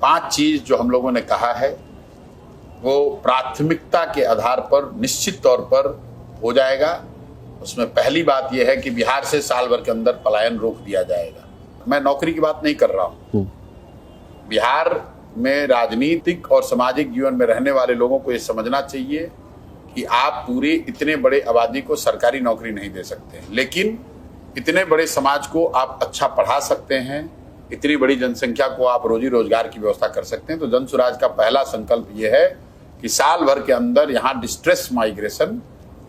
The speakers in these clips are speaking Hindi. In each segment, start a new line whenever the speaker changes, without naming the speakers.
5 चीज जो हम लोगों ने कहा है वो प्राथमिकता के आधार पर निश्चित तौर पर हो जाएगा। उसमें पहली बात यह है कि बिहार से साल भर के अंदर पलायन रोक दिया जाएगा। मैं नौकरी की बात नहीं कर रहा हूं। बिहार में राजनीतिक और सामाजिक जीवन में रहने वाले लोगों को यह समझना चाहिए कि आप पूरे इतने बड़े आबादी को सरकारी नौकरी नहीं दे सकते, लेकिन इतने बड़े समाज को आप अच्छा पढ़ा सकते हैं, इतनी बड़ी जनसंख्या को आप रोजी रोजगार की व्यवस्था कर सकते हैं। तो जन स्वराज का पहला संकल्प यह है कि साल भर के अंदर यहाँ डिस्ट्रेस माइग्रेशन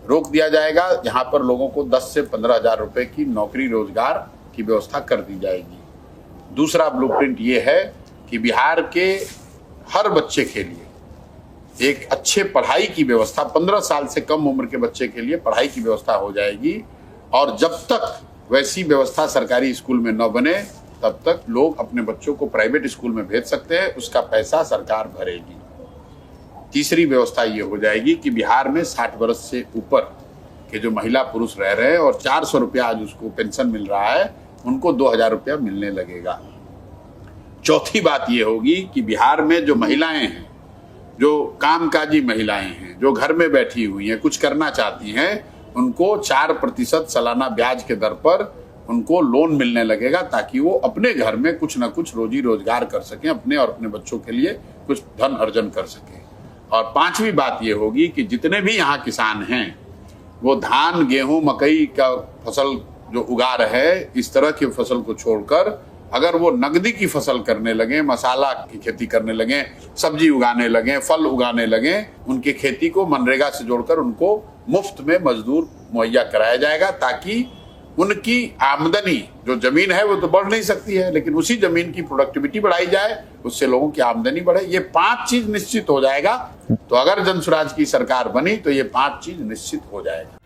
रोक दिया जाएगा। यहाँ पर लोगों को 10 से 15 हजार रुपए की नौकरी रोजगार की व्यवस्था कर दी जाएगी। दूसरा ब्लूप्रिंट ये है कि बिहार के हर बच्चे के लिए एक अच्छे पढ़ाई की व्यवस्था, 15 साल से कम उम्र के बच्चे के लिए पढ़ाई की व्यवस्था हो जाएगी। और जब तक वैसी व्यवस्था सरकारी स्कूल में न बने तब तक लोग अपने बच्चों को प्राइवेट स्कूल में भेज सकते हैं, उसका पैसा सरकार भरेगी। तीसरी व्यवस्था ये हो जाएगी कि बिहार में 60 वर्ष से ऊपर के जो महिला पुरुष रह रहे हैं और 400 रुपया आज उसको पेंशन मिल रहा है, उनको 2000 रुपया मिलने लगेगा। चौथी बात ये होगी कि बिहार में जो महिलाएं हैं, जो कामकाजी महिलाएं हैं, जो घर में बैठी हुई हैं, कुछ करना चाहती हैं, उनको 4% सालाना ब्याज के दर पर उनको लोन मिलने लगेगा, ताकि वो अपने घर में कुछ ना कुछ रोजी रोजगार कर सकें, अपने और अपने बच्चों के लिए कुछ धन अर्जन कर सकें। और पांचवी बात ये होगी कि जितने भी यहाँ किसान हैं वो धान, गेहूं, मकई का फसल जो उगा रहे, इस तरह की फसल को छोड़कर अगर वो नकदी की फसल करने लगे, मसाला की खेती करने लगे, सब्जी उगाने लगे, फल उगाने लगे, उनकी खेती को मनरेगा से जोड़कर उनको मुफ्त में मजदूर मुहैया कराया जाएगा, ताकि उनकी आमदनी, जो जमीन है वो तो बढ़ नहीं सकती है, लेकिन उसी जमीन की प्रोडक्टिविटी बढ़ाई जाए, उससे लोगों की आमदनी बढ़े। ये 5 चीज निश्चित हो जाएगा। तो अगर जन स्वराज की सरकार बनी तो ये 5 चीज निश्चित हो जाएगा।